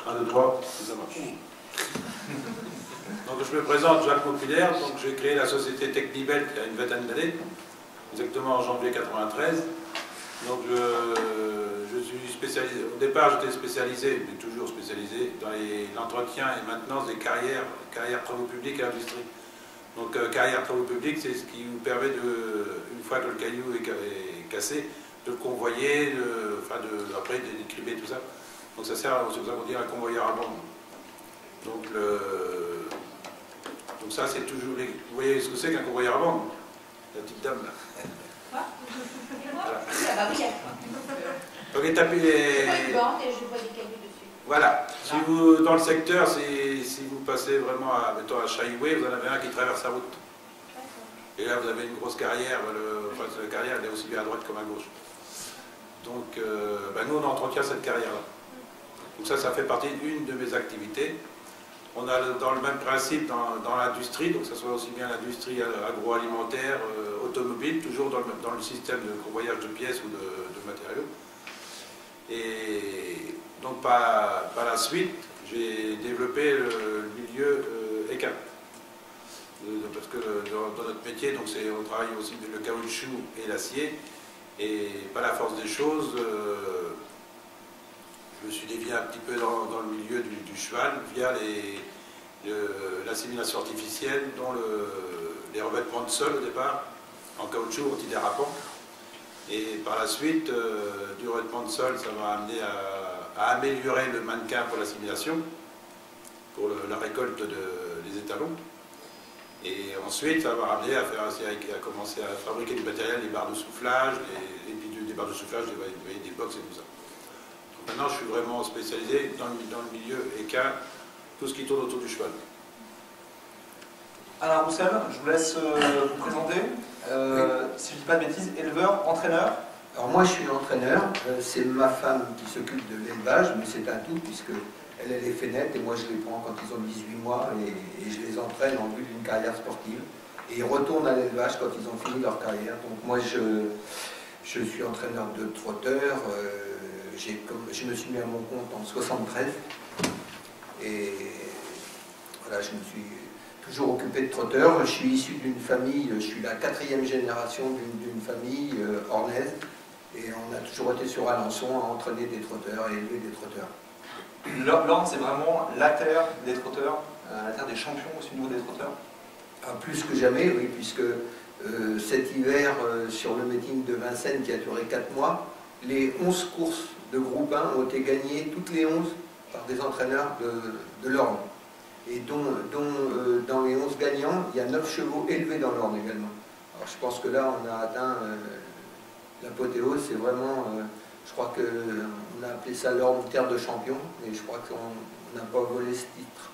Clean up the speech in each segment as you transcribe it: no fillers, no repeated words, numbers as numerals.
Un, deux, trois, ça marche. Donc je me présente, Jacques Populaire, donc j'ai créé la société Technibelt il y a une vingtaine d'années, exactement en janvier 93. Donc je suis spécialisé, au départ j'étais spécialisé, mais toujours spécialisé, dans l'entretien et maintenance des carrières travaux publics et industrie. Donc carrière travaux publics, c'est ce qui vous permet de, une fois que le caillou est cassé, de le convoyer, après de décriber tout ça. Donc ça sert, c'est pour ça qu'on dit un convoyeur à bande. Donc ça c'est toujours, vous voyez ce que c'est qu'un convoyeur à bande? La petite dame là. Quoi? Voilà. Ah bah oui, Donc établir les... je vois une bande et je vois des cailloux dessus. Voilà. Si vous, dans le secteur, si vous passez vraiment mettons à Chailloué, vous en avez un qui traverse la route. Et là, vous avez une grosse carrière. La carrière, elle est aussi bien à droite comme à gauche. Donc, nous, on entretient cette carrière-là. Donc ça fait partie d'une de mes activités. On a dans le même principe dans l'industrie, donc que ce soit aussi bien l'industrie agroalimentaire, automobile, toujours dans le système de convoyage de pièces ou de matériaux. Et donc par la suite, j'ai développé le milieu équin. Parce que dans notre métier, donc on travaille aussi le caoutchouc et l'acier. Et par la force des choses, je me suis dévié un petit peu dans le milieu du cheval via l'assimilation artificielle, dont les revêtements de sol au départ, en caoutchouc antidérapant. Et par la suite, du revêtement de sol, ça m'a amené à améliorer le mannequin pour l'assimilation, pour la récolte des étalons. Et ensuite, ça m'a amené à commencer à fabriquer du matériel, des barres de soufflage, et puis des barres de soufflage, des box et tout ça. Donc maintenant, je suis vraiment spécialisé dans le milieu équin, tout ce qui tourne autour du cheval. Alain Roussel, je vous laisse vous présenter. Si je ne dis pas de bêtises, éleveur, entraîneur. Alors moi je suis entraîneur, c'est ma femme qui s'occupe de l'élevage, mais c'est un tout puisque elle est fenêtres et moi je les prends quand ils ont 18 mois et je les entraîne en vue d'une carrière sportive. Et ils retournent à l'élevage quand ils ont fini leur carrière. Donc moi je suis entraîneur de trotteurs, je me suis mis à mon compte en 73 et voilà, je me suis toujours occupé de trotteurs. Je suis issu d'une famille, je suis la 4e génération d'une famille ornaise et on a toujours été sur Alençon à entraîner des trotteurs et élever des trotteurs. L'Orne, c'est vraiment la terre des trotteurs, la terre des champions aussi au niveau des trotteurs. Ah, plus que jamais, oui, puisque cet hiver, sur le meeting de Vincennes qui a duré 4 mois, les 11 courses de groupe 1 ont été gagnées, toutes les 11, par des entraîneurs de l'Orne. Et dont dans les 11 gagnants, il y a 9 chevaux élevés dans l'Orne également. Alors je pense que là, on a atteint l'apothéose, c'est vraiment, je crois qu'on a appelé ça l'Orne terre de champion, et je crois qu'on n'a pas volé ce titre.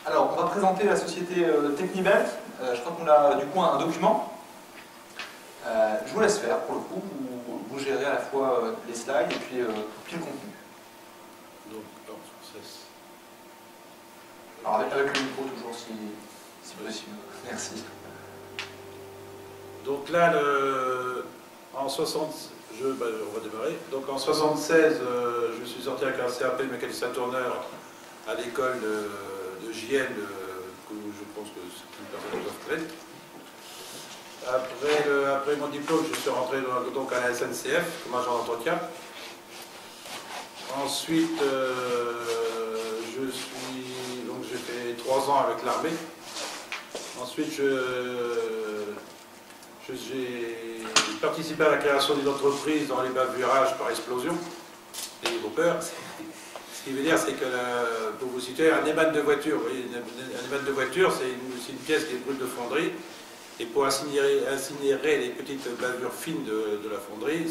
Alors, on va présenter la société Technibelt. Je crois qu'on a du coup un document. Je vous laisse faire, pour le coup, vous gérez à la fois les slides et puis le contenu. Donc, alors avec le micro toujours si possible. Merci. Donc là, en 60, on va démarrer. Donc en 76, je suis sorti avec un CAP mécanicien tourneur à l'école de JL, que je pense que c'est une personne qui doit faire. Après mon diplôme, je suis rentré donc à la SNCF comme agent d'entretien. Ensuite, j'ai fait 3 ans avec l'armée. Ensuite, j'ai participé à la création d'une entreprise dans les bavurages par explosion et les groupeurs. Ce qui veut dire, c'est que, pour vous situer, un éman de voiture, vous voyez, un éman de voiture, c'est une pièce qui est brute de fonderie. Et pour incinérer les petites bavures fines de la fonderie,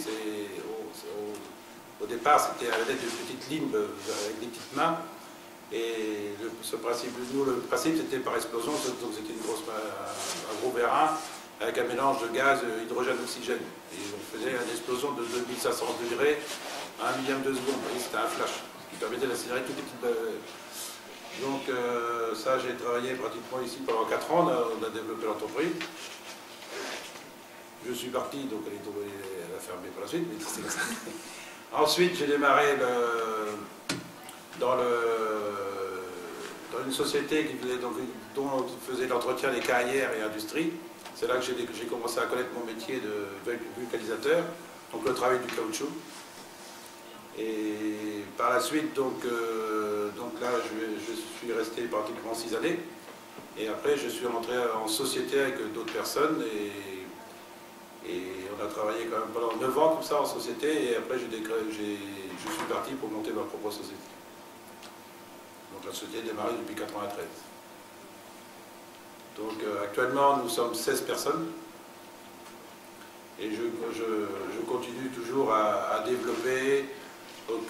au départ, c'était à l'aide de petites lignes avec des petites mains. Et le principe, c'était par explosion, donc c'était un gros vérin avec un mélange de gaz, hydrogène-oxygène. Et on faisait une explosion de 2500 degrés à 1 millième de seconde. C'était un flash qui permettait d'incinérer toutes les petites bavures. Donc ça, j'ai travaillé pratiquement ici pendant 4 ans, on a développé l'entreprise. Je suis parti, donc elle a fermé par la suite, mais c'est comme ça. Ensuite, j'ai démarré dans une société dont on faisait l'entretien des carrières et industries. C'est là que j'ai commencé à connaître mon métier de vulcanisateur, donc le travail du caoutchouc. Et par la suite, donc là, je suis resté pratiquement 6 années. Et après, je suis rentré en société avec d'autres personnes et on a travaillé quand même pendant 9 ans comme ça en société. Et après, je suis parti pour monter ma propre société. Donc la société a démarré depuis 1993. Donc actuellement, nous sommes 16 personnes. Et je continue toujours à développer. Donc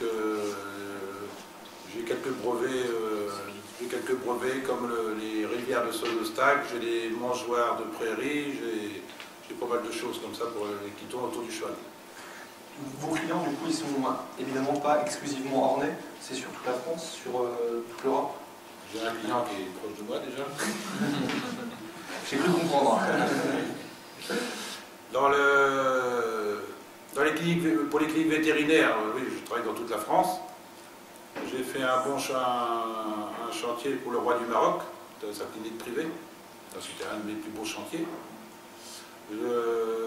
j'ai quelques brevets comme les rivières de Solostag, j'ai les mangeoires de prairies, j'ai pas mal de choses comme ça qui tournent autour du cheval. Vos clients, du coup, ils sont évidemment pas exclusivement ornais, c'est sur toute la France, sur toute l'Europe. J'ai un client qui est proche de moi déjà. J'ai cru comprendre. Pour les cliniques vétérinaires, oui, je travaille dans toute la France. J'ai fait un chantier pour le roi du Maroc, dans sa clinique privée. C'était un de mes plus beaux chantiers.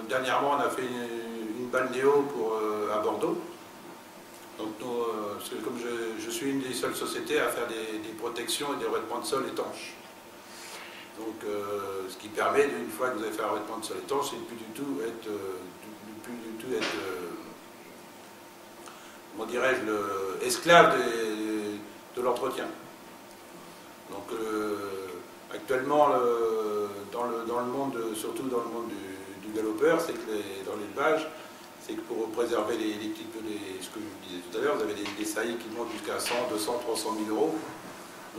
Dernièrement, on a fait une balnéo à Bordeaux. Donc, parce que comme je suis une des seules sociétés à faire des protections et des revêtements de sol étanches. Donc, ce qui permet, une fois que vous avez fait un revêtement de sol étanche, c'est de plus du tout être comment dirais-je, esclave de l'entretien. Donc actuellement, dans le monde, surtout dans le monde du galopeur, c'est que dans l'élevage, c'est que pour préserver ce que je vous disais tout à l'heure, vous avez des saillies qui montent jusqu'à 100, 200, 300 000 euros.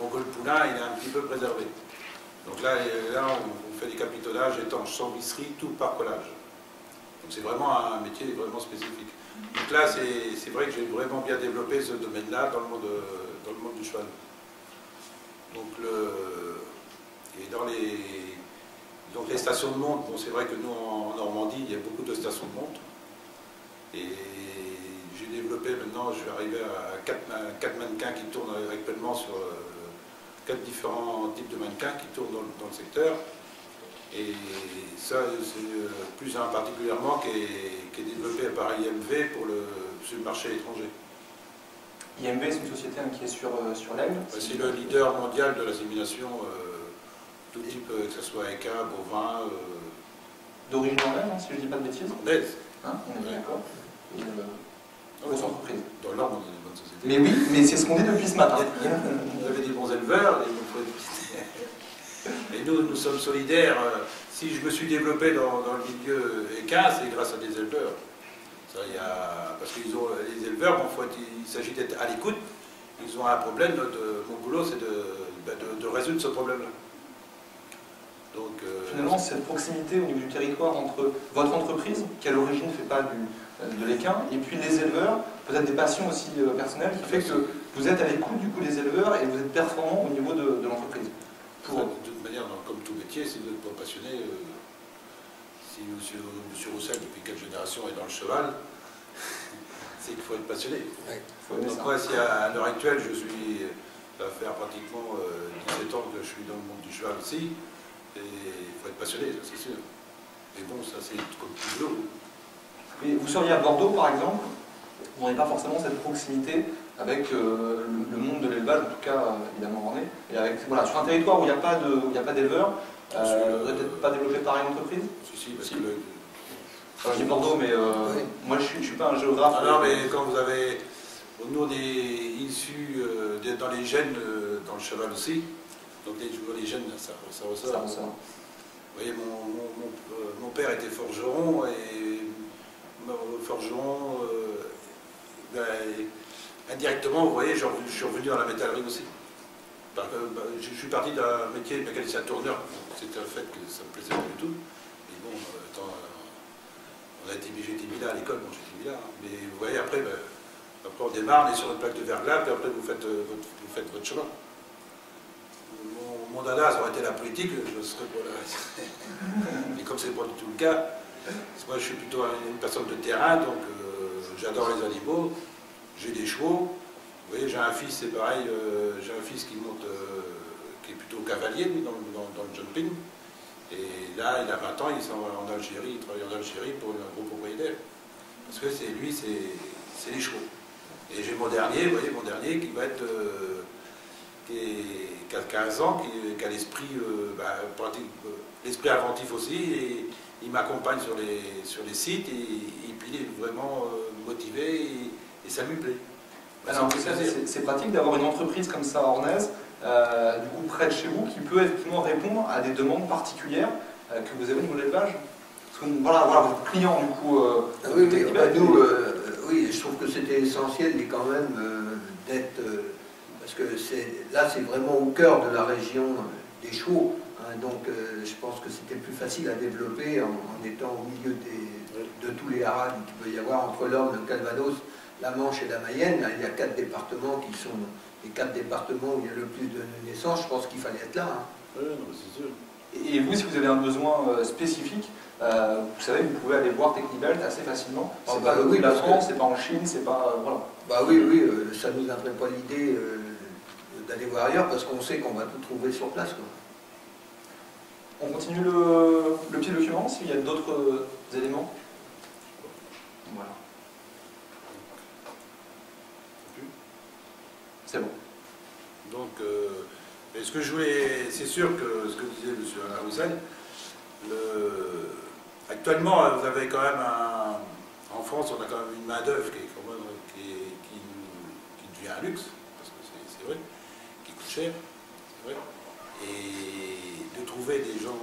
Donc le poulain, il est un petit peu préservé. Donc là on fait des capitolages étanches, sans visserie, tout par collage. Donc c'est vraiment un métier vraiment spécifique. Donc là, c'est vrai que j'ai vraiment bien développé ce domaine-là dans le monde du cheval. Donc les stations de monte, bon, c'est vrai que nous en Normandie, il y a beaucoup de stations de monte. Et j'ai développé maintenant, je vais arriver à 4 mannequins qui tournent actuellement sur 4 différents types de mannequins qui tournent dans le secteur. Et ça, c'est plus un particulièrement qui est développé par IMV sur le marché étranger. IMV, c'est une société qui est sur l'aigle. C'est le leader mondial de l'assimilation, tout type, que ce soit équin, bovin. D'origine anglaise, si je ne dis pas de bêtises. Anglaise. Hein, on est d'accord. Grosse entreprise. Dans le Nord, on a des bonnes sociétés. Mais oui, mais c'est ce qu'on dit depuis ce matin. Vous avez des bons éleveurs, des bons produits. Et nous sommes solidaires. Si je me suis développé dans le milieu équin, c'est grâce à des éleveurs. Ça, parce que les éleveurs, il s'agit d'être à l'écoute. Ils ont un problème. Mon boulot, c'est de résoudre ce problème-là. Donc, finalement, cette proximité au niveau du territoire entre votre entreprise, qui à l'origine ne fait pas de l'équin, et puis les éleveurs, peut-être des passions aussi personnelles, qui fait que vous êtes à l'écoute du coup des éleveurs et vous êtes performant au niveau de l'entreprise. De toute manière, comme tout métier, si vous n'êtes pas passionné, si M. Roussel, depuis 4 générations, est dans le cheval, c'est qu'il faut être passionné. Ouais, donc moi, si à l'heure actuelle, ça va faire pratiquement 17 ans que je suis dans le monde du cheval aussi, et il faut être passionné, c'est sûr. Mais bon, ça c'est comme tout boulot. Mais vous seriez à Bordeaux, par exemple, vous n'avez pas forcément cette proximité avec le monde de l'élevage, en tout cas évidemment orné, et voilà, sur un territoire où il n'y a pas d'éleveurs, vous n'avez peut-être pas développé pareil une entreprise? Si, parce que je dis Bordeaux, mais moi je ne suis pas un géographe. Non, mais quand vous avez... Nous on est issus dans les gènes, dans le cheval aussi, donc les gènes, ça ressort. Ça ressort. Vous voyez, mon père était forgeron, et forgeron, indirectement, vous voyez, je suis revenu dans la métallerie aussi. Je suis parti d'un métier de mécanicien tourneur, c'était un fait que ça ne me plaisait pas du tout. Mais bon, j'ai été mis là à l'école, bon, j'étais mis là. Mais vous voyez, après on démarre, on est sur une plaque de verglas, puis après vous faites votre chemin. Mon dada, ça aurait été la politique, je serais pas là. Mais comme c'est pas du tout le cas, moi je suis plutôt une personne de terrain, donc j'adore les animaux, j'ai des chevaux, vous voyez, j'ai un fils, c'est pareil, j'ai un fils qui monte, qui est plutôt cavalier, lui, dans le jumping. Et là, il a 20 ans, il s'en va en Algérie, il travaille en Algérie pour un gros propriétaire. Parce que c'est lui, c'est les chevaux. Et j'ai mon dernier, vous voyez, mon dernier qui va être, qui a 15 ans, qui a l'esprit l'esprit inventif aussi, et il m'accompagne sur les sites, et puis il est vraiment motivé, et ça lui plaît. Alors, c'est pratique d'avoir une entreprise comme ça, ornaise, du coup près de chez vous, qui peut effectivement répondre à des demandes particulières que vous avez au niveau de l'élevage. Parce que voilà, votre client, du coup, oui, oui, je trouve que c'était essentiel quand même d'être, parce que là c'est vraiment au cœur de la région des chevaux, hein, donc je pense que c'était plus facile à développer en étant au milieu de tous les haras qu'il peut y avoir entre l'Orne, le Calvados, la Manche et la Mayenne. Il y a 4 départements qui sont les 4 départements où il y a le plus de naissances. Je pense qu'il fallait être là. Hein. Oui, non, c'est sûr. Et vous, si vous avez un besoin spécifique, vous savez, vous pouvez aller voir Technibelt assez facilement. C'est pas le bout de la France, c'est pas en Chine, c'est pas... voilà. Bah oui, ça ne nous donnerait pas l'idée d'aller voir ailleurs, parce qu'on sait qu'on va tout trouver sur place, quoi. On continue le petit document, s'il y a d'autres éléments. Voilà. C'est bon. Donc, mais ce que je voulais, c'est sûr que ce que disait M. Alain Roussel, actuellement, vous avez quand même en France, on a quand même une main-d'œuvre qui devient un luxe, parce que c'est vrai, qui coûte cher, c'est vrai. Et de trouver des gens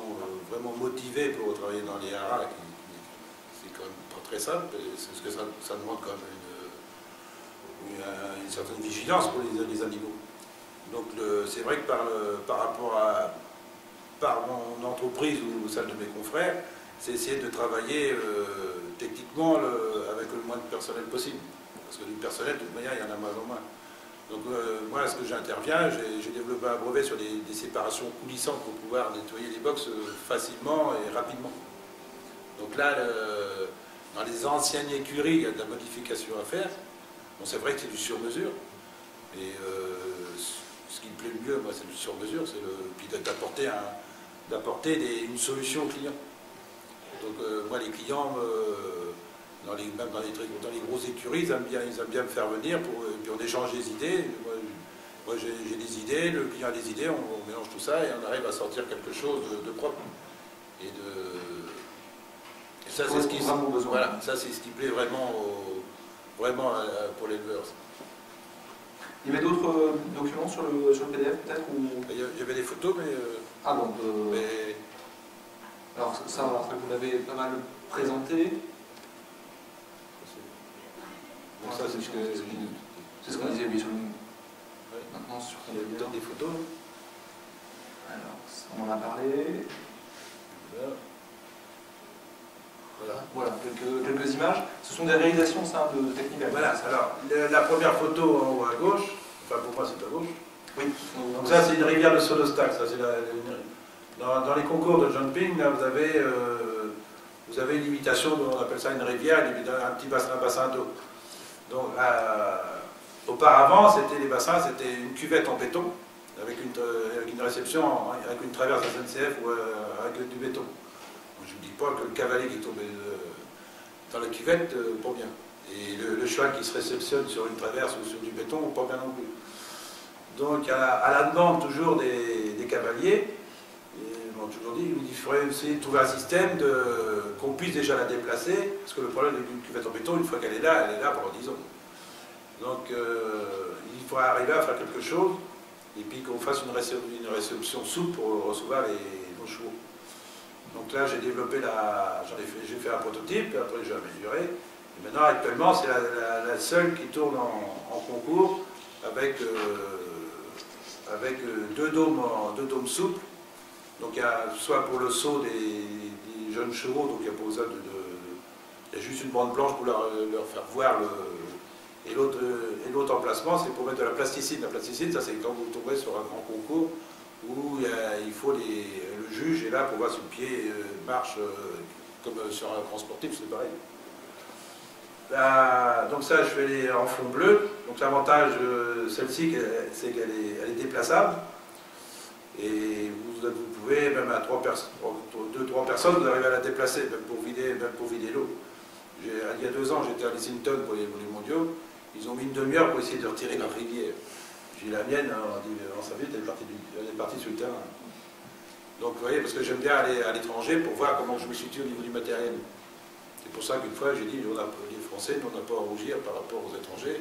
vraiment motivés pour travailler dans les haras, c'est quand même pas très simple, parce que ça demande quand même une certaine vigilance pour les animaux. Donc c'est vrai que par rapport par mon entreprise ou celle de mes confrères, c'est essayer de travailler techniquement avec le moins de personnel possible. Parce que du personnel, de toute manière, il y en a moins en moins. Donc moi, ce que j'interviens, j'ai développé un brevet sur des séparations coulissantes pour pouvoir nettoyer les box facilement et rapidement. Donc là, dans les anciennes écuries, il y a de la modification à faire. Bon, c'est vrai que c'est du sur-mesure. Et ce qui me plaît le mieux, moi, c'est du sur-mesure, puis d'apporter une solution aux clients. Donc moi, les clients, même dans les grosses écuries, ils aiment bien me faire venir, puis on échange des idées. Moi j'ai des idées, le client a des idées, on mélange tout ça et on arrive à sortir quelque chose de propre. Et ça, c'est ce qui voilà, ça, c'est ce qui plaît vraiment pour l'éleveur. Il y avait d'autres documents sur le PDF peut-être ou... Il y avait des photos, mais... Ah bon, mais... Alors ça, vous l'avez pas mal présenté. Bon, ça, c'est ce qu'on disait, oui, sur le... Maintenant, sur des photos. Alors, on en a parlé. Voilà, quelques images. Ce sont des réalisations ça, de Technibelt. Voilà, alors, la première photo en haut à gauche, enfin pour moi c'est à gauche. Oui. Donc ça, c'est une rivière de Sodostac. Ça, c'est dans les concours de jumping, là, vous avez une imitation, on appelle ça une rivière, un petit bassin d'eau. Donc, auparavant, les bassins, c'était une cuvette en béton, avec une réception, avec une traverse SNCF ou avec du béton. Donc, je ne dis pas que le cavalier qui est tombé dans la cuvette, pas bien. Et le cheval qui se réceptionne sur une traverse ou sur du béton, pas bien non plus. Donc, à la demande toujours des cavaliers, ils m'ont toujours dit, il faudrait essayer de trouver un système qu'on puisse déjà la déplacer, parce que le problème d'une cuvette en béton, une fois qu'elle est là pendant 10 ans. Donc il faut arriver à faire quelque chose, et puis qu'on fasse une réception souple pour recevoir nos chevaux. Donc là, j'ai développé j'ai fait un prototype, puis après j'ai amélioré. Et maintenant, actuellement, c'est la seule qui tourne en concours avec 2 dômes souples. Donc il y a soit pour le saut des jeunes chevaux, donc il n'y a pas besoin il y a juste une bande blanche pour leur faire voir et l'autre emplacement, c'est pour mettre de la plasticine. La plasticine, ça c'est quand vous tombez sur un grand concours où il faut le juge est là pour voir si le pied marche comme sur un grand sportif, c'est pareil. Donc ça, je fais les en fond bleu. Donc l'avantage, celle-ci, c'est qu'elle est déplaçable. Et vous pouvez, même à 2-3 personnes, vous arrivez à la déplacer, même pour vider l'eau. Il y a 2 ans, j'étais à Lexington pour les mondiaux. Ils ont mis une demi-heure pour essayer de retirer leur rivière. J'ai la mienne, on s'est vite, elle est partie sur le terrain. Donc vous voyez, parce que j'aime bien aller à l'étranger pour voir comment je me situe au niveau du matériel. C'est pour ça qu'une fois, j'ai dit, les Français, nous, on n'a pas à rougir par rapport aux étrangers.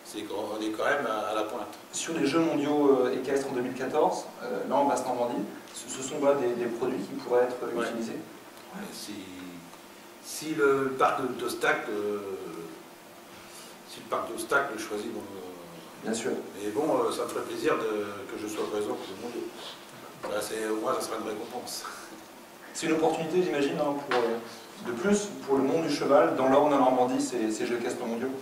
C'est qu'on est quand même à la pointe. Sur les Jeux mondiaux équestres en 2014, là en Basse-Normandie, ce sont des produits qui pourraient être utilisés. Ouais. Si le parc d'Ostac le choisit, bon, bien sûr. Mais bon, ça me ferait plaisir que je sois présent pour le mondiaux. Au moins, ça sera une récompense. C'est une opportunité, j'imagine, hein, de plus pour le monde du cheval dans l'Orne en Normandie, ces Jeux équestres mondiaux.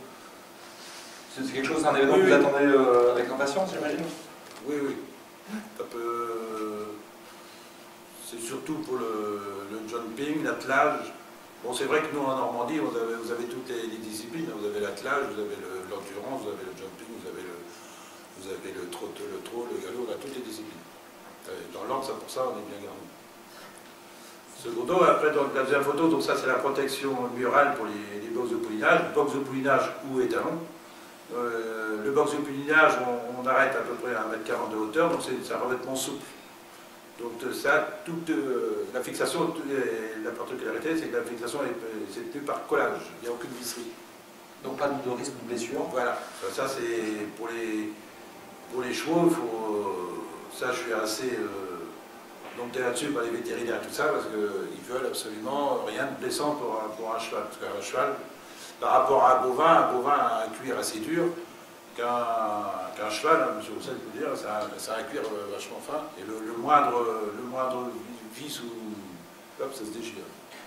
C'est quelque chose, un événement que vous attendez avec impatience, j'imagine? Oui, oui. C'est surtout pour le jumping, l'attelage. Bon, c'est vrai que nous, en Normandie, vous avez toutes les disciplines. Vous avez l'attelage, vous avez l'endurance, vous avez le jumping, vous avez le trot, le galop, on a toutes les disciplines. Dans l'ordre, pour ça, on est bien garni. Secondo, après, donc, la deuxième photo, donc ça, c'est la protection murale pour les box de poulinage. Box de poulinage ou étalon. Le box de poulinage, on arrête à peu près à 1,40 m de hauteur, donc c'est un revêtement souple. Donc ça, toute la fixation, la particularité, c'est que la fixation est tenue par collage, il n'y a aucune visserie. Donc pas de risque de blessure. Voilà, ça c'est pour les chevaux, ça je suis assez dompté là-dessus par les vétérinaires, tout ça, parce qu'ils veulent absolument rien de blessant pour un cheval. Parce qu'un cheval, par rapport à un bovin a un cuir assez dur, qu'un cheval, hein, M. Roussel peut dire, ça a un cuir vachement fin, et le moindre vis ou hop, ça se déchire.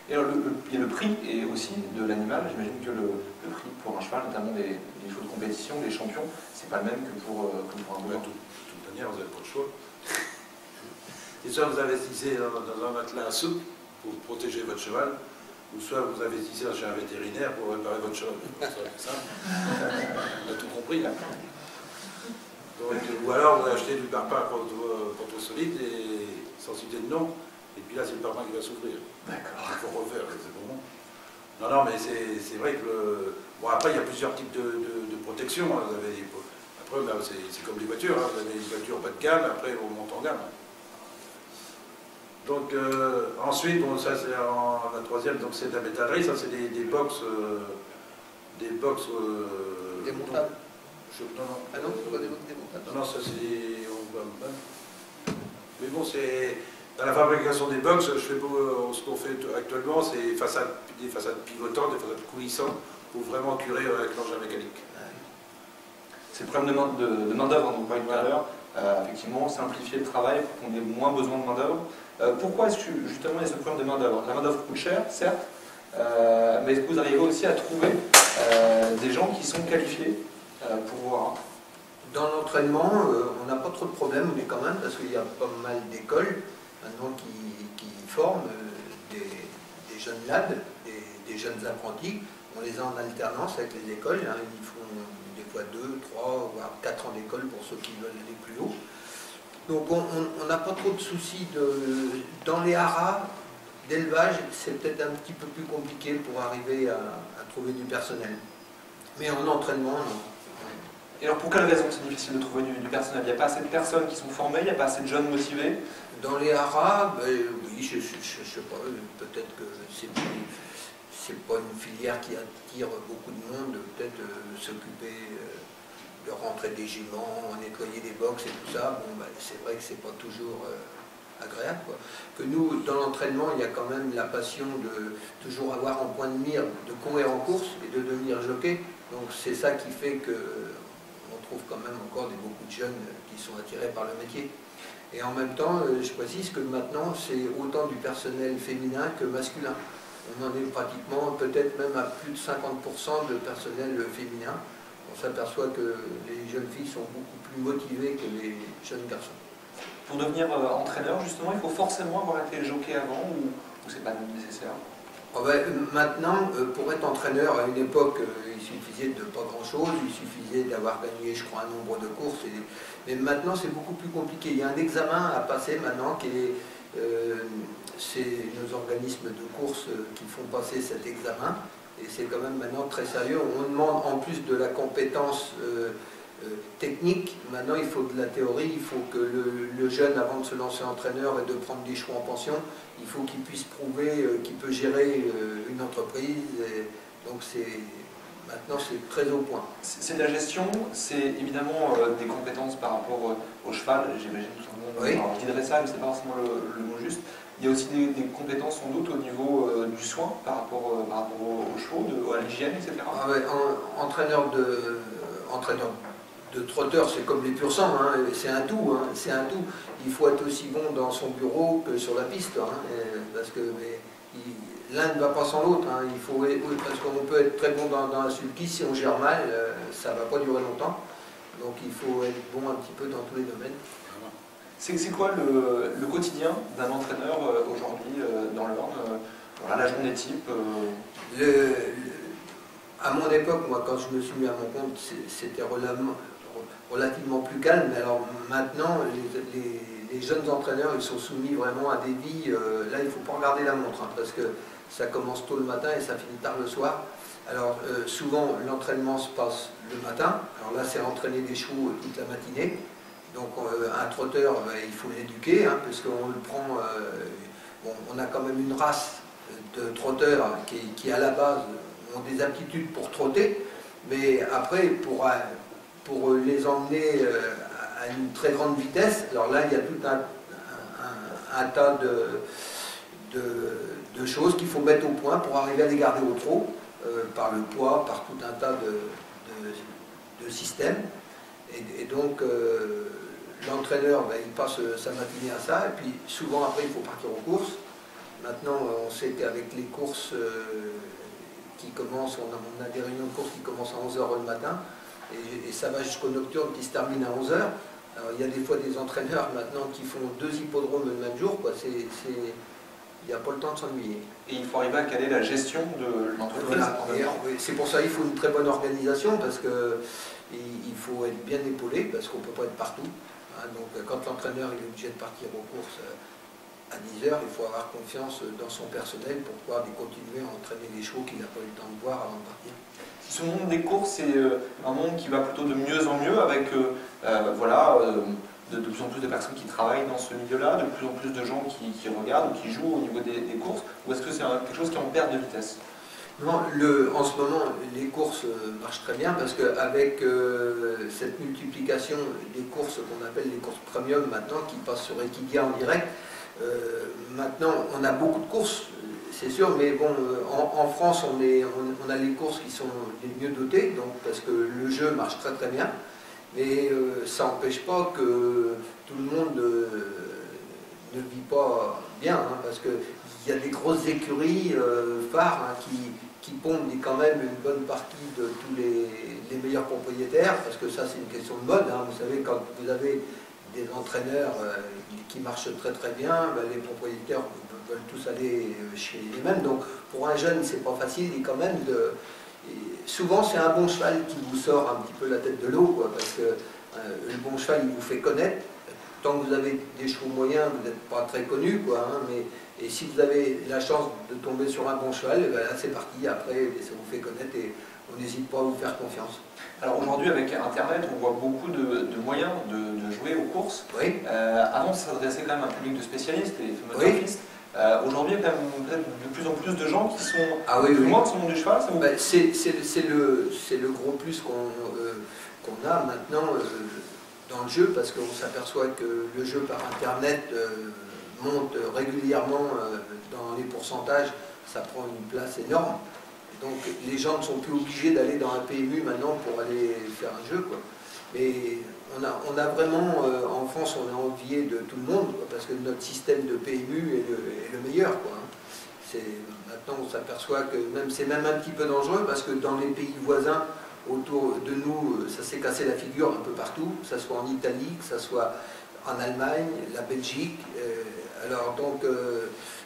Et alors, il y a le prix et aussi de l'animal. J'imagine que le prix pour un cheval, notamment des chevaux de compétition, des champions, c'est pas le même que pour un bovin. De toute manière, vous n'avez pas le choix. Et soit vous investissez dans un matelas souple pour protéger votre cheval, ou soit vous investissez chez un vétérinaire pour réparer votre cheval. C'est ça. On a tout compris. Là. Donc, ou alors vous achetez du parpaing contre solide et sans citer de nom, et puis là c'est le parpaing qui va s'ouvrir. D'accord. Il faut refaire, c'est bon. Non, mais c'est vrai que bon, après il y a plusieurs types de protection. Hein. Vous avez après c'est comme les voitures, hein. Vous avez des voitures bas de gamme, après on monte en gamme. Donc ensuite, bon, ça c'est la troisième, donc c'est de la métallerie, ça c'est des box. Démontables. Non. Ah non, c'est pas des box démontables. Non, ça c'est. Mais bon, c'est. Dans la fabrication des box, ce qu'on fait actuellement, c'est des façades pivotantes, des façades coulissantes, pour vraiment curer avec l'engin mécanique. C'est le problème de main-d'œuvre dont on parlait tout à l'heure. Effectivement, simplifier le travail pour qu'on ait moins besoin de main-d'œuvre. Pourquoi est-ce que justement il y a ce problème de main-d'œuvre? La main-d'œuvre coûte cher, certes, mais est-ce que vous arrivez aussi à trouver des gens qui sont qualifiés pour voir? Dans l'entraînement, on n'a pas trop de problèmes, mais quand même, parce qu'il y a pas mal d'écoles maintenant qui forment des jeunes lads, des jeunes apprentis. On les a en alternance avec les écoles, hein, ils font des fois 2, 3, voire 4 ans d'école pour ceux qui veulent aller plus haut. Donc on n'a pas trop de soucis. Dans les haras d'élevage, c'est peut-être un petit peu plus compliqué pour arriver à trouver du personnel. Mais en entraînement, non. Et alors pour quelle raison c'est difficile de trouver du personnel? Il n'y a pas assez de personnes qui sont formées, il n'y a pas assez de jeunes motivés? Dans les haras, oui, je sais pas, peut-être que c'est pas une filière qui attire beaucoup de monde, peut-être s'occuper de rentrer des juments, nettoyer des box et tout ça, bon, c'est vrai que c'est pas toujours agréable, quoi. Que nous, dans l'entraînement, il y a quand même la passion de toujours avoir en point de mire de courir en course et de devenir jockey, donc c'est ça qui fait que on trouve quand même encore beaucoup de jeunes qui sont attirés par le métier. Et en même temps, je précise que maintenant, c'est autant du personnel féminin que masculin. On en est pratiquement, peut-être même à plus de 50% de personnel féminin. On s'aperçoit que les jeunes filles sont beaucoup plus motivées que les jeunes garçons. Pour devenir entraîneur, justement, il faut forcément avoir été jockey avant ou c'est pas nécessaire? Oh ben, maintenant, pour être entraîneur, à une époque, il suffisait de pas grand-chose, il suffisait d'avoir gagné, je crois, un nombre de courses. Mais maintenant, c'est beaucoup plus compliqué. Il y a un examen à passer maintenant qui est... c'est nos organismes de course qui font passer cet examen. Et c'est quand même maintenant très sérieux. On demande en plus de la compétence technique, maintenant il faut de la théorie, il faut que le jeune, avant de se lancer entraîneur et de prendre des chevaux en pension, il faut qu'il puisse prouver qu'il peut gérer une entreprise. Et donc maintenant c'est très au point. C'est de la gestion, c'est évidemment des compétences par rapport au cheval, j'imagine tout le monde. Oui. Alors, je dirais ça, mais c'est pas forcément le mot juste. Il y a aussi des compétences sans doute au niveau du soin par rapport aux chevaux, à l'hygiène, etc. Ah ouais, entraîneur de trotteur, c'est comme les pur sang, hein, c'est un tout, hein, c'est un tout. Il faut être aussi bon dans son bureau que sur la piste, hein, parce que l'un ne va pas sans l'autre. Hein, parce qu'on peut être très bon dans la sulky, si on gère mal, ça ne va pas durer longtemps. Donc il faut être bon un petit peu dans tous les domaines. C'est quoi le quotidien d'un entraîneur aujourd'hui dans l'Orne, voilà, la journée type À mon époque, moi, quand je me suis mis à mon compte, c'était relativement plus calme. Mais alors maintenant, les jeunes entraîneurs, ils sont soumis vraiment à des vies. Là, il ne faut pas regarder la montre, hein, parce que ça commence tôt le matin et ça finit tard le soir. Alors souvent, l'entraînement se passe le matin. Alors là, c'est entraîner des chevaux toute la matinée. Donc un trotteur, il faut l'éduquer, hein, parce qu'on le prend... bon, on a quand même une race de trotteurs qui à la base ont des aptitudes pour trotter, mais après pour les emmener à une très grande vitesse, alors là il y a tout un tas de choses qu'il faut mettre au point pour arriver à les garder au trot, par le poids, par tout un tas de systèmes. Et donc l'entraîneur, il passe sa matinée à ça, et puis souvent après il faut partir aux courses. Maintenant on sait qu'avec les courses qui commencent, on a des réunions de courses qui commencent à 11 h le matin, et ça va jusqu'au nocturne qui se termine à 11 h. Alors il y a des fois des entraîneurs maintenant qui font 2 hippodromes le même jour, quoi. Il n'y a pas le temps de s'ennuyer. Et il faut arriver à caler la gestion de l'entreprise. Voilà. C'est pour ça qu'il faut une très bonne organisation, parce qu'il faut être bien épaulé, parce qu'on ne peut pas être partout. Hein, donc quand l'entraîneur est obligé de partir aux courses à 10 h, il faut avoir confiance dans son personnel pour pouvoir continuer à entraîner les chevaux qu'il n'a pas eu le temps de voir avant de partir. Ce monde des courses, c'est un monde qui va plutôt de mieux en mieux, avec voilà, de plus en plus de personnes qui travaillent dans ce milieu-là, de plus en plus de gens qui regardent ou qui jouent au niveau des courses, ou est-ce que c'est quelque chose qui est en perte de vitesse? Non, en ce moment, les courses marchent très bien, parce qu'avec cette multiplication des courses qu'on appelle les courses premium maintenant, qui passent sur Equidia en direct, maintenant on a beaucoup de courses, c'est sûr, mais bon, en France on a les courses qui sont les mieux dotées, donc, parce que le jeu marche très très bien, mais ça n'empêche pas que tout le monde ne vit pas bien, hein, parce qu'il y a des grosses écuries phares, hein, qui pondent quand même une bonne partie de tous les meilleurs propriétaires, parce que ça c'est une question de mode, hein. Vous savez, quand vous avez des entraîneurs qui marchent très très bien, les propriétaires veulent tous aller chez les mêmes. Donc pour un jeune, c'est pas facile, et quand même souvent c'est un bon cheval qui vous sort un petit peu la tête de l'eau, quoi, parce que le bon cheval il vous fait connaître. Tant que vous avez des chevaux moyens, vous n'êtes pas très connu, quoi, hein, et si vous avez la chance de tomber sur un bon cheval, là c'est parti, après ça vous fait connaître et on n'hésite pas à vous faire confiance. Alors aujourd'hui, avec Internet, on voit beaucoup de moyens de jouer aux courses. Oui. Avant, ça s'adressait quand même à un public de spécialistes, les fameux turfistes. Aujourd'hui, il y a quand même de plus en plus de gens qui sont plus loin de ce monde du cheval. C'est le gros plus qu'on a maintenant dans le jeu, parce qu'on s'aperçoit que le jeu par Internet monte régulièrement dans les pourcentages, ça prend une place énorme. Donc les gens ne sont plus obligés d'aller dans un PMU maintenant pour aller faire un jeu, quoi. Mais on a vraiment, en France, on a envié de tout le monde, quoi, parce que notre système de PMU est le meilleur, quoi. Maintenant, on s'aperçoit que c'est même un petit peu dangereux, parce que dans les pays voisins autour de nous, ça s'est cassé la figure un peu partout, que ce soit en Italie, que ce soit en Allemagne, la Belgique. Alors donc,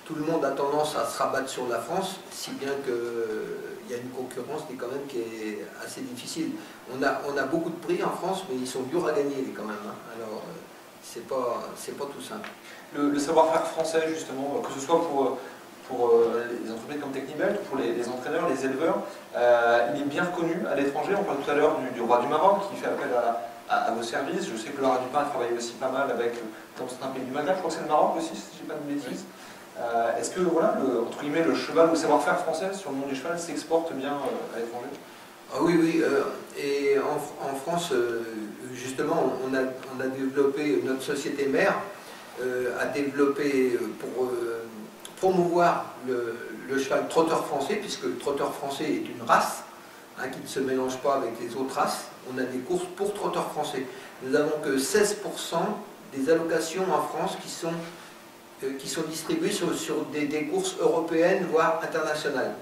tout le monde a tendance à se rabattre sur la France, si bien qu'il y a une concurrence qui est assez difficile. On a beaucoup de prix en France, mais ils sont durs à gagner quand même. Hein. Alors, c'est pas tout simple. Le savoir-faire français, justement, que ce soit pour les entreprises comme Technibelt ou pour les entraîneurs, les éleveurs, il est bien reconnu à l'étranger. On parlait tout à l'heure du roi du Maroc qui fait appel à vos services. Je sais que Laura Dupin a travaillé aussi pas mal dans certains pays du Maghreb. Je crois que c'est le Maroc aussi, si je ne dis pas de bêtises. Est-ce que voilà, entre guillemets, le cheval, le savoir-faire français sur le monde du cheval s'exporte bien à l'étranger? Ah oui, oui. Et en France, justement, on a développé, notre société mère a développé pour promouvoir le cheval trotteur français, puisque le trotteur français est une race hein, qui ne se mélange pas avec les autres races. On a des courses pour trotteurs français. Nous n'avons que 16% des allocations en France qui sont distribuées sur des courses européennes, voire internationales.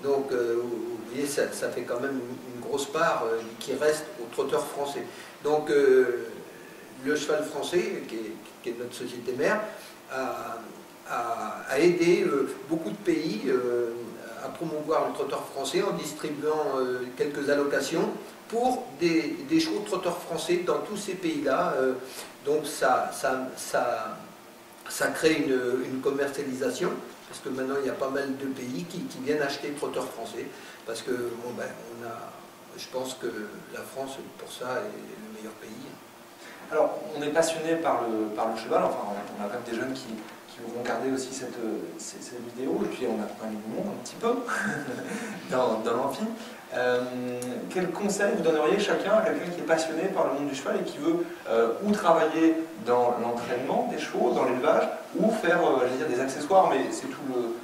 Donc, vous voyez, ça fait quand même une grosse part qui reste aux trotteurs français. Donc, le cheval français, qui est notre société mère, a aidé beaucoup de pays à promouvoir le trotteur français en distribuant quelques allocations pour des chevaux de trotteurs français dans tous ces pays-là. Donc ça crée une commercialisation, parce que maintenant il y a pas mal de pays qui viennent acheter trotteurs français, parce que bon, ben, je pense que la France pour ça est le meilleur pays. Alors on est passionné par le cheval, enfin on a quand même des jeunes qui vont regarder aussi cette vidéo, et puis on a un nouveau monde un petit peu dans l'amphi. Quel conseil vous donneriez chacun à quelqu'un qui est passionné par le monde du cheval et qui veut ou travailler dans l'entraînement des chevaux, dans l'élevage, ou faire des accessoires, mais c'est tout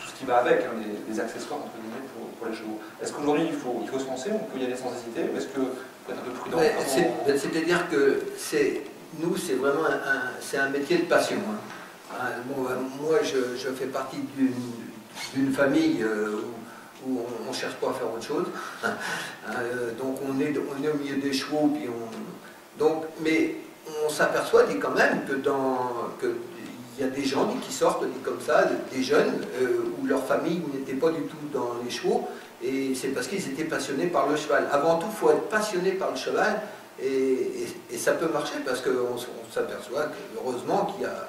ce qui va avec, hein, des accessoires entre guillemets pour les chevaux. Est-ce qu'aujourd'hui il faut se lancer, on peut y aller sans hésiter, ou est-ce qu'il faut être un peu prudent? C'est-à-dire que nous c'est vraiment un métier de passion. Hein. Bon, moi je fais partie d'une famille où on ne cherche pas à faire autre chose. Donc on est au milieu des chevaux, puis mais on s'aperçoit quand même qu'il y a des gens qui sortent comme ça, des jeunes, où leur famille n'était pas du tout dans les chevaux, et c'est parce qu'ils étaient passionnés par le cheval. Avant tout, il faut être passionné par le cheval, et ça peut marcher, parce qu'on s'aperçoit heureusement qu'il y a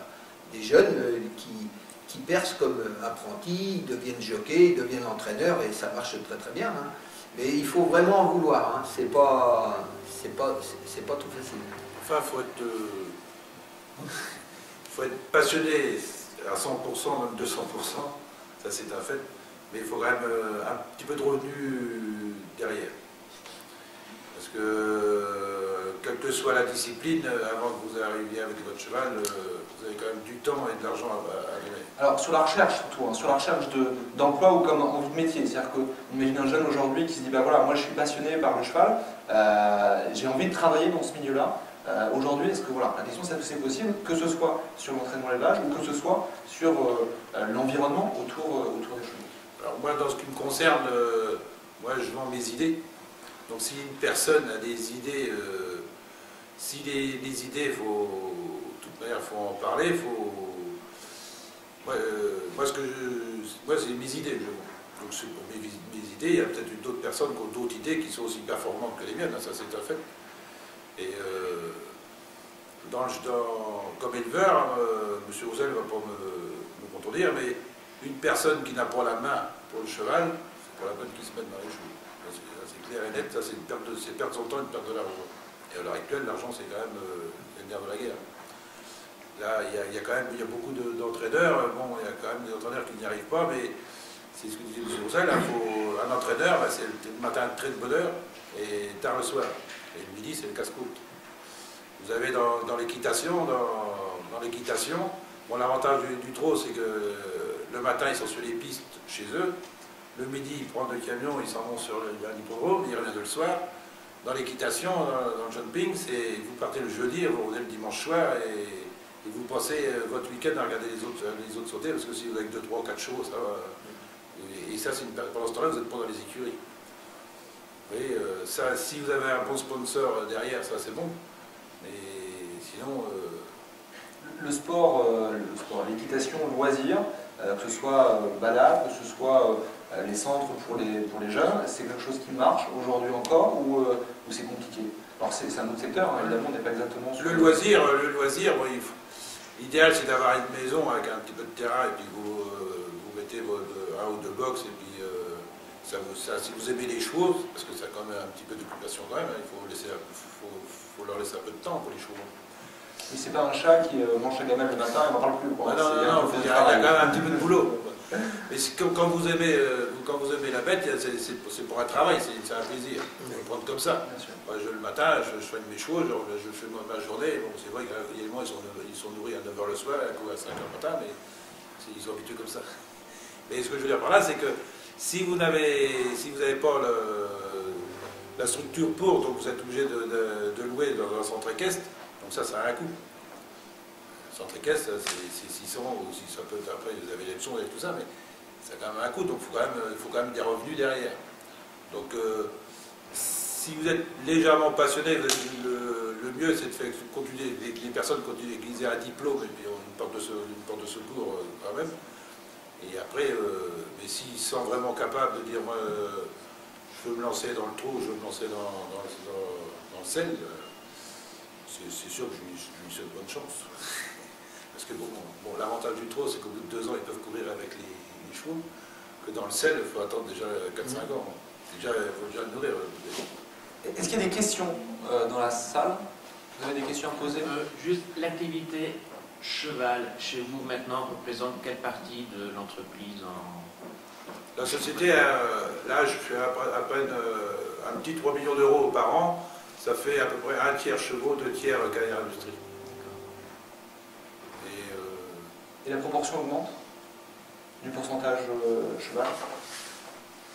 des jeunes qui percent comme apprentis, deviennent jockeys, deviennent entraîneurs, et ça marche très très bien. Hein. Mais il faut vraiment en vouloir, hein. C'est pas tout facile. Enfin, faut être passionné à 100%, même 200%, ça c'est un fait, mais il faut quand même un petit peu de revenu derrière. Parce que, quelle que soit la discipline, avant que vous arriviez avec votre cheval, vous avez quand même du temps et de l'argent à donner. Alors sur la recherche surtout, hein, sur la recherche d'emploi ou comme envie de métier, c'est-à-dire qu'on imagine un jeune aujourd'hui qui se dit, bah voilà, moi je suis passionné par le cheval, j'ai envie de travailler dans ce milieu-là. Aujourd'hui, est-ce que voilà, la question c'est que c'est possible, que ce soit sur l'entraînement et l'élevage ou que ce soit sur l'environnement autour des chevaux? Alors moi, dans ce qui me concerne, moi je vends mes idées. Donc si une personne a des idées, si les idées, de toute manière, il faut en parler, moi c'est mes idées. Donc c'est pour mes idées, il y a peut-être d'autres personnes qui ont d'autres idées qui sont aussi performantes que les miennes, ça c'est un fait. Et comme éleveur, M. Roussel ne va pas me contredire, mais une personne qui n'a pas la main pour le cheval, c'est pas la peine qu'il se mette dans les chevaux. C'est clair et net, ça c'est perdre son temps et une perte de l'argent. Et à l'heure actuelle, l'argent c'est quand même le nerf de la guerre. Là, il y a beaucoup d'entraîneurs, bon, il y a quand même des entraîneurs qui n'y arrivent pas, mais c'est ce que disait M. Roussel, un entraîneur, bah, c'est le matin très de bonne heure et tard le soir. Et le midi, c'est le casse-croûte. Vous avez dans l'équitation, bon, l'avantage du trot, c'est que le matin, ils sont sur les pistes chez eux. Le midi, ils prennent le camion, ils s'en vont sur l'hippodrome, ils reviennent le soir. Dans l'équitation, dans le jumping, vous partez le jeudi, vous revenez le dimanche soir et vous passez votre week-end à regarder les autres sauter, parce que si vous avez 2, 3, 4 chevaux, ça va. Et ça, pendant ce temps-là, vous n'êtes pas dans les écuries. Vous voyez, ça, si vous avez un bon sponsor derrière, ça c'est bon. Mais sinon... Le sport, l'équitation, le loisir, que ce soit balade, que ce soit les centres pour les jeunes. C'est quelque chose qui marche aujourd'hui encore ou c'est compliqué? Alors c'est un autre secteur, hein, évidemment, on n'est pas exactement sur... Le loisir, bon, l'idéal c'est d'avoir une maison avec un petit peu de terrain et puis vous mettez un ou deux box et puis si vous aimez les chevaux, parce que ça a quand même un petit peu d'occupation quand même, hein, il faut leur laisser un peu de temps pour les chevaux. Mais c'est pas un chat qui mange sa gamelle le matin et on n'en parle plus. Ah non, il y a quand même un petit peu de boulot. Mais quand vous aimez la bête, c'est pour un travail, c'est un plaisir. Il faut le prendre comme ça. Moi, le matin, je soigne mes chevaux, je fais ma journée. Bon, c'est vrai qu'également, ils sont nourris à 9h le soir, à 5h le matin, mais ils sont habitués comme ça. Mais ce que je veux dire par là, c'est que si vous n'avez pas la structure pour, donc vous êtes obligé de louer dans un centre équestre, donc ça a un coût. Le centre équestre, c'est 600, ou si ça peut être après, vous avez les leçons et tout ça, mais ça a quand même un coût, donc il faut quand même des revenus derrière. Donc, si vous êtes légèrement passionné, le mieux c'est de faire continuer, les personnes continuent d'aiguiser un diplôme et puis une porte de secours quand même. Et après, mais s'ils sont vraiment capables de dire moi, je veux me lancer dans le trou, je veux me lancer dans le sel, c'est sûr que je lui souhaite bonne chance. Parce que bon, l'avantage du trot, c'est qu'au bout de 2 ans, ils peuvent courir avec les chevaux, que dans le sel, il faut attendre déjà 4-5 ans. Il faut déjà le nourrir. Est-ce qu'il y a des questions dans la salle? Vous avez des questions à poser? Juste l'activité cheval chez vous maintenant représente quelle partie de l'entreprise La société, là je fais à peine un petit 3 millions d'euros par an, ça fait à peu près 1/3 chevaux, 2/3 carrière industrie. Et la proportion augmente du pourcentage cheval?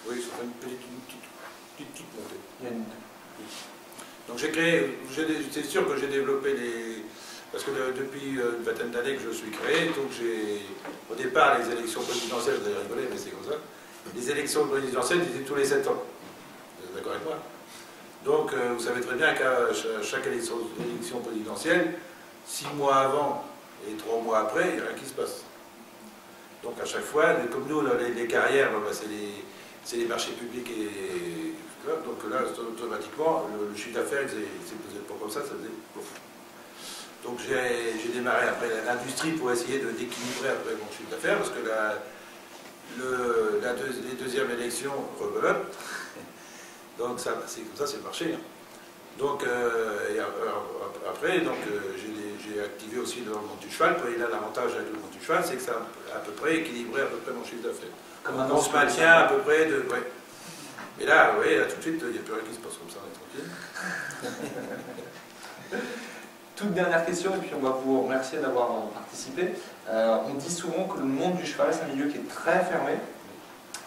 Oui, ça fait une petite montée. Il y a une... Donc j'ai créé, c'est sûr que j'ai développé parce que depuis une vingtaine d'années que je suis créé, donc au départ les élections présidentielles, vous allez rigoler, mais c'est comme ça, les élections présidentielles étaient tous les 7 ans. Vous êtes d'accord avec moi? Donc vous savez très bien qu'à chaque élection présidentielle, 6 mois avant et 3 mois après, il n'y a rien qui se passe. Donc à chaque fois, comme nous, les carrières, c'est les marchés publics et... Donc là, automatiquement, le chiffre d'affaires, c'est pas comme ça faisait pouf. Donc j'ai démarré après l'industrie pour essayer d'équilibrer après mon chiffre d'affaires, parce que les deuxièmes élections rebelote. Donc c'est comme ça, c'est le marché. Hein. Donc après, j'ai activé aussi le monde du cheval. Et là, l'avantage avec le monde du cheval, c'est que ça a à peu près équilibré à peu près mon chiffre d'affaires. On se maintient à peu près de... Ouais. Et là, oui, là, tout de suite, il n'y a plus rien qui se passe comme ça, on est tranquille. Toute dernière question, et puis on va vous remercier d'avoir participé. On dit souvent que le monde du cheval, c'est un milieu qui est très fermé.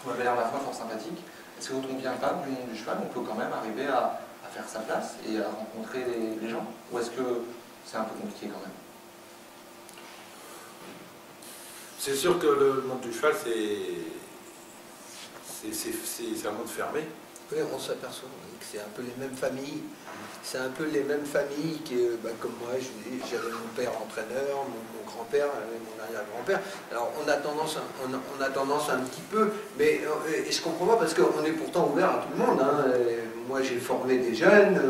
Vous m'avez l'air à la fois fort sympathique. Est-ce que quand on ne vient pas du monde du cheval, on peut quand même arriver à faire sa place et à rencontrer les gens? Ou est-ce que c'est un peu compliqué quand même? C'est sûr que le monde du cheval, c'est un monde fermé. Oui, on s'aperçoit que c'est un peu les mêmes familles. C'est un peu les mêmes familles que, comme moi, j'avais mon père entraîneur, mon grand-père, mon arrière-grand-père. Alors on a tendance un petit peu, mais et je comprends pas parce qu'on est pourtant ouvert à tout le monde. Hein. Moi j'ai formé des jeunes,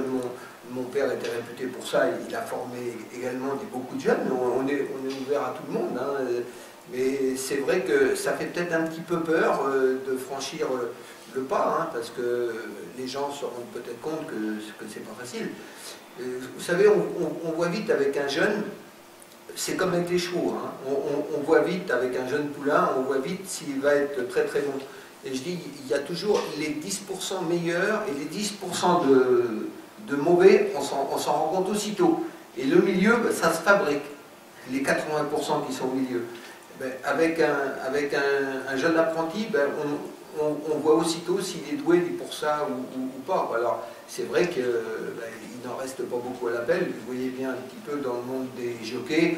mon père était réputé pour ça, il a formé également beaucoup de jeunes. On est ouvert à tout le monde. Hein. Mais c'est vrai que ça fait peut-être un petit peu peur de franchir le pas, hein, parce que les gens se rendent peut-être compte que c'est pas facile. Vous savez, on voit vite avec un jeune, c'est comme avec les chevaux, hein, on voit vite avec un jeune poulain, on voit vite s'il va être très très bon. Et je dis, il y a toujours les 10% meilleurs et les 10% de mauvais, on s'en rend compte aussitôt. Et le milieu, ça se fabrique, les 80% qui sont au milieu. Avec un jeune apprenti, on voit aussitôt s'il est doué pour ça ou pas. Alors, c'est vrai qu'il n'en reste pas beaucoup à l'appel. Vous voyez bien un petit peu dans le monde des jockeys,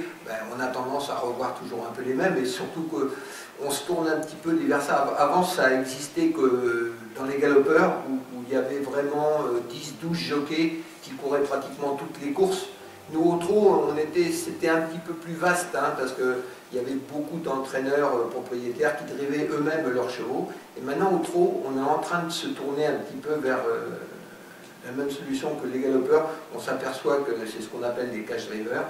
on a tendance à revoir toujours un peu les mêmes, et surtout qu'on se tourne un petit peu divers. Avant, ça existait que dans les galopeurs, où il y avait vraiment 10-12 jockeys qui couraient pratiquement toutes les courses. Nous, au trot, c'était un petit peu plus vaste, hein, parce qu'il y avait beaucoup d'entraîneurs propriétaires qui drivaient eux-mêmes leurs chevaux. Et maintenant, au trot, on est en train de se tourner un petit peu vers la même solution que les galopeurs. On s'aperçoit que c'est ce qu'on appelle les cash drivers.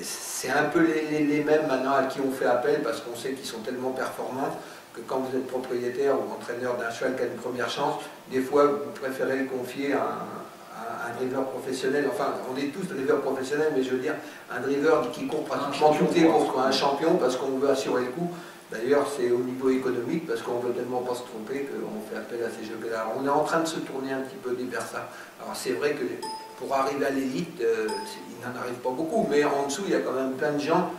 C'est un peu les mêmes maintenant à qui on fait appel, parce qu'on sait qu'ils sont tellement performants que quand vous êtes propriétaire ou entraîneur d'un cheval qui a une première chance, des fois, vous préférez le confier à un driver professionnel. Enfin, on est tous drivers professionnels, mais je veux dire, un driver qui court pratiquement toutes les courses, un champion, parce qu'on veut assurer le coup. D'ailleurs, c'est au niveau économique, parce qu'on ne veut tellement pas se tromper qu'on fait appel à ces jeux-là. On est en train de se tourner un petit peu vers ça. Alors, c'est vrai que pour arriver à l'élite, il n'en arrive pas beaucoup, mais en dessous, il y a quand même plein de gens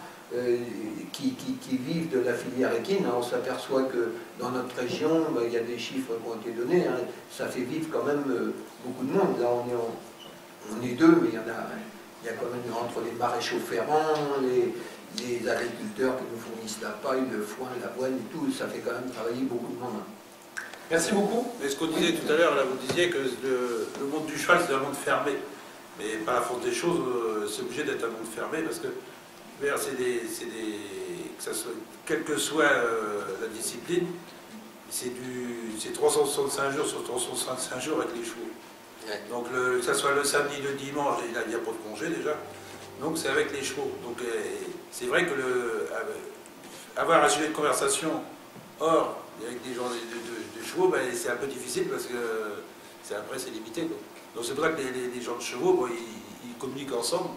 qui vivent de la filière équine. On s'aperçoit que dans notre région, il y a des chiffres qui ont été donnés, hein, ça fait vivre quand même beaucoup de monde. Là, on est deux, mais il y a quand même entre les maréchaux ferrants, les agriculteurs qui nous fournissent la paille, le foin, l'avoine et tout, ça fait quand même travailler beaucoup de monde. Merci beaucoup. Mais ce qu'on disait tout à l'heure, là, vous disiez que le monde du cheval, c'est un monde fermé. Mais par la force des choses, c'est obligé d'être un monde fermé, parce que quelle que soit la discipline, c'est 365 jours sur 365 jours avec les chevaux. Ouais. Donc que ce soit le samedi, le dimanche, il n'y a pas de congé déjà, donc c'est avec les chevaux. Donc c'est vrai que avoir un sujet de conversation hors avec des gens de chevaux, ben, c'est un peu difficile parce que après c'est limité. Donc c'est pour ça que les gens de chevaux, bon, ils communiquent ensemble.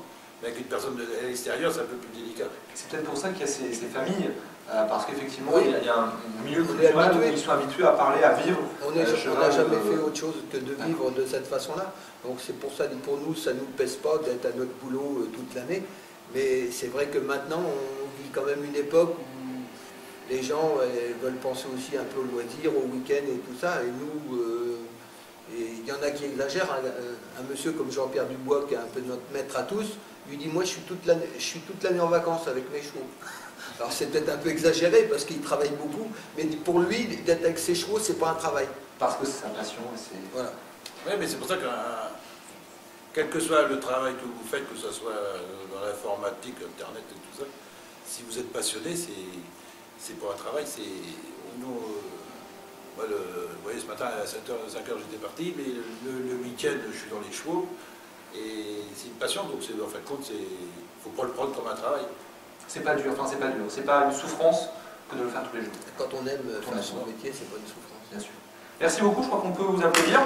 Avec une personne à l'extérieur, c'est un peu plus délicat. C'est peut-être pour ça qu'il y a ces familles, parce qu'effectivement, oui, il y a un milieu culturel où ils sont habitués à parler, à vivre. On n'a jamais fait autre chose que de vivre de cette façon-là. Donc c'est pour ça que pour nous, ça ne nous pèse pas d'être à notre boulot toute l'année. Mais c'est vrai que maintenant, on vit quand même une époque où les gens veulent penser aussi un peu au loisir, au week-end et tout ça. Et nous, il y en a qui exagèrent. Un monsieur comme Jean-Pierre Dubois, qui est un peu notre maître à tous, lui dit, moi je suis toute l'année en vacances avec mes chevaux. Alors c'est peut-être un peu exagéré parce qu'il travaille beaucoup, mais pour lui, d'être avec ses chevaux, c'est pas un travail. Parce que c'est sa passion. Voilà. Oui, mais c'est pour ça que quel que soit le travail que vous faites, que ce soit dans l'informatique, Internet et tout ça, si vous êtes passionné, c'est pas un travail, moi, vous voyez, ce matin à 5h j'étais parti, mais le week-end je suis dans les chevaux. Et c'est une passion, donc en fin de compte, il ne faut pas le prendre comme un travail. C'est pas dur, enfin c'est pas dur, c'est pas une souffrance que de le faire tous les jours. Quand on aime faire son métier, c'est pas une souffrance. Bien sûr. Merci beaucoup, je crois qu'on peut vous applaudir.